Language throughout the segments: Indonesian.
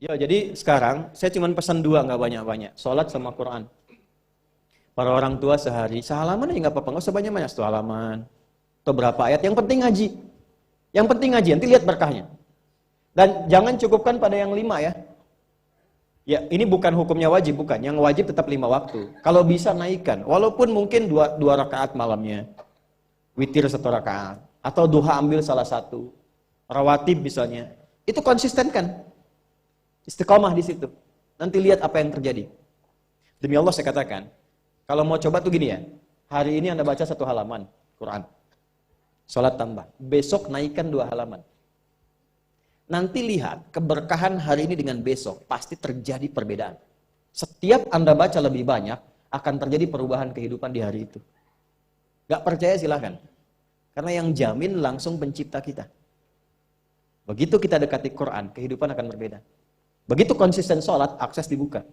Ya, jadi sekarang saya cuma pesan dua, nggak banyak-banyak. Sholat sama Quran. Para orang tua sehari, sehalaman aja nggak apa-apa, nggak usah banyak-banyak, satu halaman. Atau berapa ayat, yang penting ngaji. Yang penting ngaji, nanti lihat berkahnya. Dan jangan cukupkan pada yang 5 ya. Ya, ini bukan hukumnya wajib, bukan. Yang wajib tetap 5 waktu. Kalau bisa naikkan, walaupun mungkin dua rakaat malamnya. Witir 1 rakaat. Atau duha ambil salah satu. Rawatib misalnya. Itu konsistenkan. Istiqomah di situ. Nanti lihat apa yang terjadi. Demi Allah saya katakan, kalau mau coba tuh gini ya. Hari ini Anda baca 1 halaman Quran. Sholat tambah. Besok naikkan 2 halaman. Nanti lihat keberkahan hari ini dengan besok. Pasti terjadi perbedaan. Setiap Anda baca lebih banyak, akan terjadi perubahan kehidupan di hari itu. Gak percaya silahkan. Karena yang jamin langsung pencipta kita. Begitu kita dekati Quran, kehidupan akan berbeda. Begitu konsisten sholat, akses dibuka.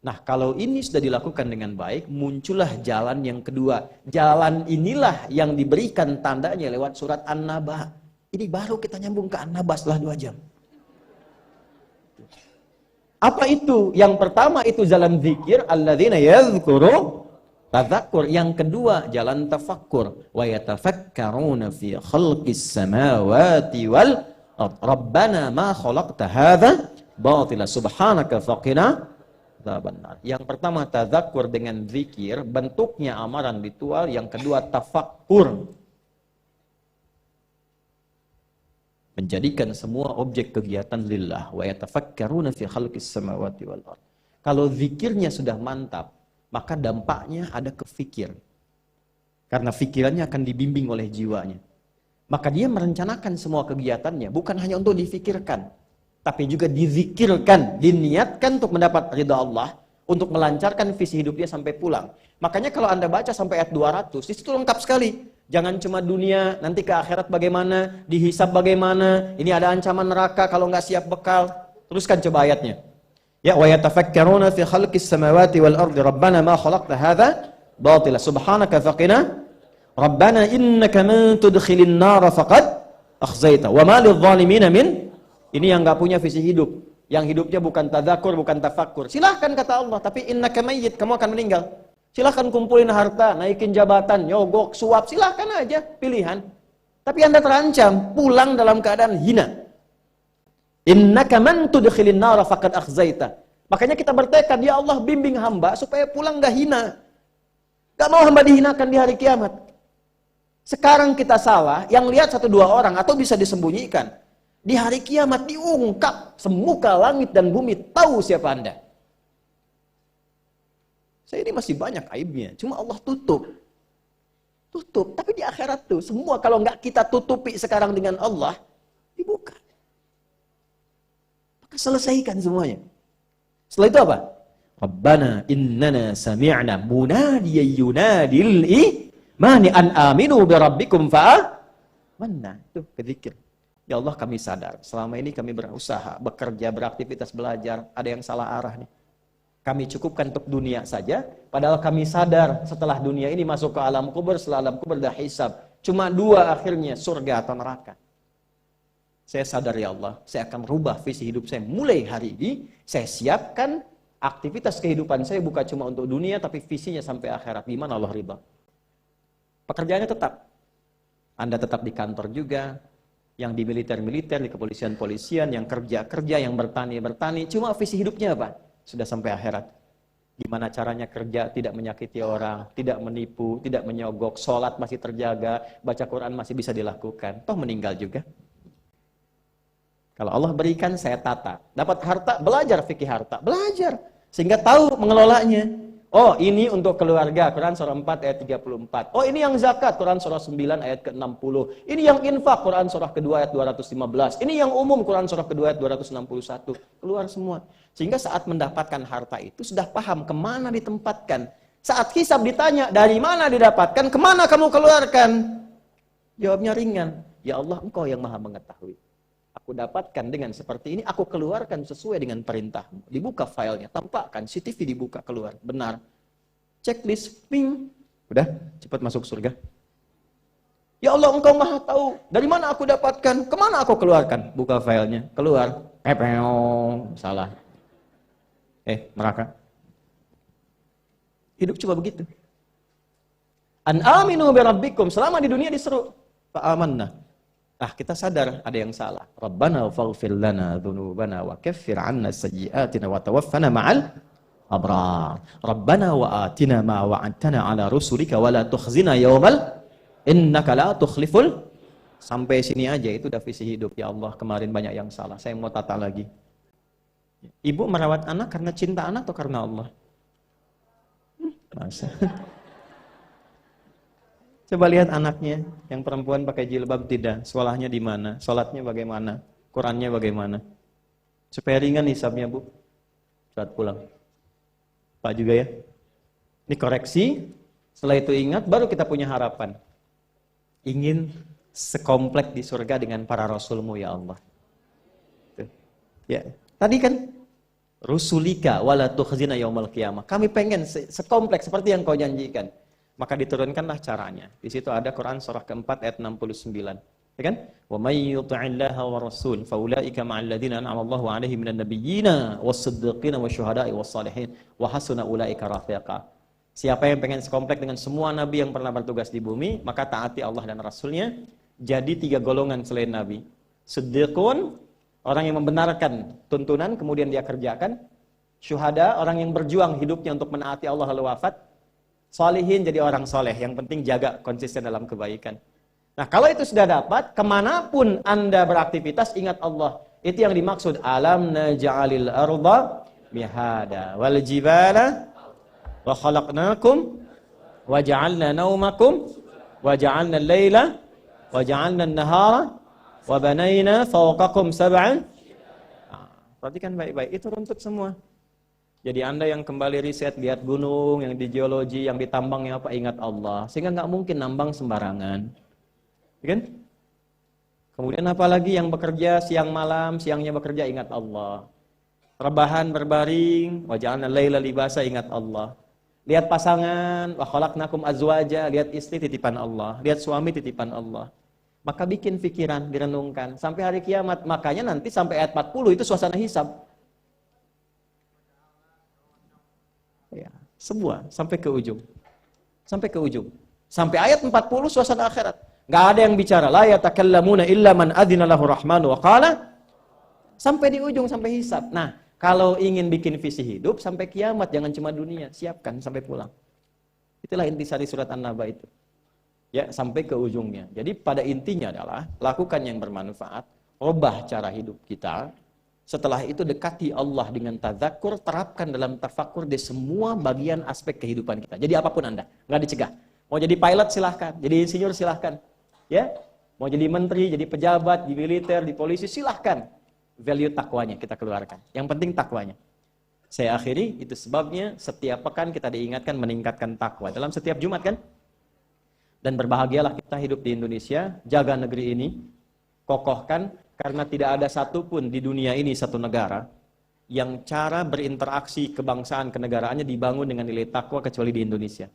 Nah, kalau ini sudah dilakukan dengan baik, muncullah jalan yang kedua. Jalan inilah yang diberikan tandanya lewat surat An-Naba. Ini baru kita nyambung ke An-Naba setelah 2 jam. Apa itu? Yang pertama itu jalan zikir, alladzina yadhkuru tadzakkur. Yang kedua, jalan tafakkur. Wa yatafakkaruna fi khalqis samawati wal ardh. Rabbana ma khalaqta hadza batila subhanaka faqina adzabannar. Yang pertama tadzakkur dengan zikir, bentuknya amaran ritual. Yang kedua tafakkur, menjadikan semua objek kegiatan lillah. Wa yatafakkaruna fi khalqis samawati wal ardh. Kalau zikirnya sudah mantap, maka dampaknya ada ke fikir. Karena fikirannya akan dibimbing oleh jiwanya. Maka dia merencanakan semua kegiatannya bukan hanya untuk difikirkan, tapi juga dizikirkan, diniatkan untuk mendapat ridha Allah, untuk melancarkan visi hidup dia sampai pulang. Makanya kalau Anda baca sampai ayat 200, di situ lengkap sekali. Jangan cuma dunia, nanti ke akhirat bagaimana, dihisab bagaimana, ini ada ancaman neraka kalau nggak siap bekal. Teruskan coba ayatnya. Ya, wa yatafakkaruna fi khalqis samawati wal ardi rabbana ma khalaqta hadza batila subhanaka faqina rabbana innaka man tudkhilin nar faqad akhzaita wa ma lidh-dhalimin min. Ini yang nggak punya visi hidup, yang hidupnya bukan tadzakur, bukan tafakkur. Silahkan kata Allah, tapi innaka mayyit, kamu akan meninggal. Silahkan kumpulin harta, naikin jabatan, nyogok, suap, silahkan aja, pilihan. Tapi Anda terancam, pulang dalam keadaan hina. Innaka man tudkhilin nar faqad akhzaita. Makanya kita bertekad, ya Allah bimbing hamba supaya pulang gak hina. Gak mau hamba dihinakan di hari kiamat. Sekarang kita salah, yang lihat 1-2 orang atau bisa disembunyikan. Di hari kiamat diungkap, semuka langit dan bumi tahu siapa Anda. Saya ini masih banyak aibnya, cuma Allah tutup. Tutup, tapi di akhirat tuh semua kalau nggak kita tutupi sekarang dengan Allah, dibuka. Maka selesaikan semuanya. Setelah itu apa? Rabbana innana sami'na munadiyan yunadil imani an aminu bi rabbikum fa'amanna. Itu kezikir. Ya Allah, kami sadar selama ini kami berusaha, bekerja, beraktivitas, belajar, ada yang salah arah nih. Kami cukupkan untuk dunia saja, padahal kami sadar setelah dunia ini masuk ke alam kubur, setelah alam kubur dah hisab. Cuma 2 akhirnya, surga atau neraka. Saya sadar ya Allah, saya akan rubah visi hidup saya mulai hari ini. Saya siapkan aktivitas kehidupan saya bukan cuma untuk dunia, tapi visinya sampai akhirat. Gimana Allah ridha? Pekerjaannya tetap. Anda tetap di kantor juga, yang di militer-militer, di kepolisian-polisian, yang kerja-kerja, yang bertani-bertani. Cuma visi hidupnya apa? Sudah sampai akhirat. Gimana caranya kerja tidak menyakiti orang, tidak menipu, tidak menyogok, sholat masih terjaga, baca Quran masih bisa dilakukan. Toh meninggal juga. Kalau Allah berikan, saya tata. Dapat harta, belajar fikih harta. Belajar. Sehingga tahu mengelolanya. Oh, ini untuk keluarga, Quran surah 4 ayat 34. Oh, ini yang zakat, Quran surah 9 ayat ke-60. Ini yang infak, Quran surah kedua ayat 215. Ini yang umum, Quran surah kedua ayat 261. Keluar semua. Sehingga saat mendapatkan harta itu, sudah paham kemana ditempatkan. Saat hisab ditanya, dari mana didapatkan, kemana kamu keluarkan? Jawabnya ringan. Ya Allah, Engkau yang maha mengetahui. Aku dapatkan dengan seperti ini, aku keluarkan sesuai dengan perintahmu. Dibuka filenya, tampakkan, CCTV dibuka, keluar. Benar. Checklist, ping. Udah, cepat masuk surga. Ya Allah, Engkau maha tahu. Dari mana aku dapatkan? Kemana aku keluarkan? Buka filenya, keluar. Salah. Neraka. Hidup coba begitu. An aminu bi rabbikum, selama di dunia diseru fa amanna. Kita sadar ada yang salah. Rabbana faghfir lana dzunubana wa kaffir 'anna sayyi'atina wa tawaffana ma'al abrar. Rabbana wa atina ma wa'adtana 'ala rusulika wa la tukhzina yaumal innaka la tukhliful. Sampai sini aja itu udah visi hidup. Ya Allah, kemarin banyak yang salah. Saya mau tata lagi. Ibu merawat anak karena cinta anak atau karena Allah? Masa? Coba lihat anaknya, yang perempuan pakai jilbab tidak, sekolahnya di mana, sholatnya bagaimana, Qurannya bagaimana. Supaya ringan hisabnya, Bu. Saat pulang. Pak juga ya. Ini koreksi, setelah itu ingat, baru kita punya harapan. Ingin sekomplek di surga dengan para rasulmu, ya Allah. Tuh. Ya, tadi kan rusulika wala tukhzina yaumal qiyamah. Kami pengen sekompleks seperti yang kau janjikan. Maka diturunkanlah caranya. Di situ ada Quran surah keempat ayat 69. Ya kan? Wa may yuti'illaha wa rasul fa ulaika ma'al ladzina an'ama Allahu 'alaihim minan nabiyyina was-siddiqina wasyuhada'i was-shalihin wa hasuna ulaika rafiqa. Siapa yang pengen sekomplek dengan semua nabi yang pernah bertugas di bumi, maka taati Allah dan Rasulnya. Jadi 3 golongan selain nabi. Siddiqun, orang yang membenarkan tuntunan kemudian dia kerjakan. Syuhada, orang yang berjuang hidupnya untuk menaati Allah lalu wafat. Salihin, jadi orang soleh, yang penting jaga konsisten dalam kebaikan. Nah, kalau itu sudah dapat, kemanapun Anda beraktivitas, ingat Allah. Itu yang dimaksud alam naj'alil arda mihada wal jibala wa khalaqnakum wa ja'alna naumakum wa ja'alna al-laila wa ja'alna an-nahara wa banayna fawqakum sab'an. Perhatikan baik-baik, itu runtut semua. Jadi Anda yang kembali riset, lihat gunung, yang di geologi, yang ditambang, yang apa, ingat Allah. Sehingga nggak mungkin nambang sembarangan. Kan? Kemudian apalagi yang bekerja siang malam, siangnya bekerja, ingat Allah. Rebahan berbaring, wa ja'alna laila libasa, ingat Allah. Lihat pasangan, wa khalaqnakum azwaja, lihat istri titipan Allah, lihat suami titipan Allah. Maka bikin pikiran, direnungkan sampai hari kiamat. Makanya nanti sampai ayat 40 itu suasana hisab. Ya, semua sampai ke ujung. Sampai ke ujung. Sampai ayat 40 suasana akhirat. Enggak ada yang bicara, la yatakallamuna illa man adzina lahu rahmanu wa qala. Sampai di ujung, sampai hisab. Nah, kalau ingin bikin visi hidup sampai kiamat, jangan cuma dunia, siapkan sampai pulang. Itulah intisari surat An-Naba itu. Ya, sampai ke ujungnya. Jadi pada intinya adalah lakukan yang bermanfaat, rubah cara hidup kita. Setelah itu dekati Allah dengan tadzakur, terapkan dalam tafakur di semua bagian aspek kehidupan kita. Jadi apapun Anda, nggak dicegah. Mau jadi pilot silahkan, jadi insinyur silahkan. Ya, mau jadi menteri, jadi pejabat, di militer, di polisi silahkan. Value takwanya kita keluarkan. Yang penting takwanya. Saya akhiri, itu sebabnya setiap pekan kita diingatkan meningkatkan takwa. Dalam setiap Jumat kan? Dan berbahagialah kita hidup di Indonesia, jaga negeri ini, kokohkan. Karena tidak ada satupun di dunia ini satu negara yang cara berinteraksi kebangsaan kenegaraannya dibangun dengan nilai takwa kecuali di Indonesia.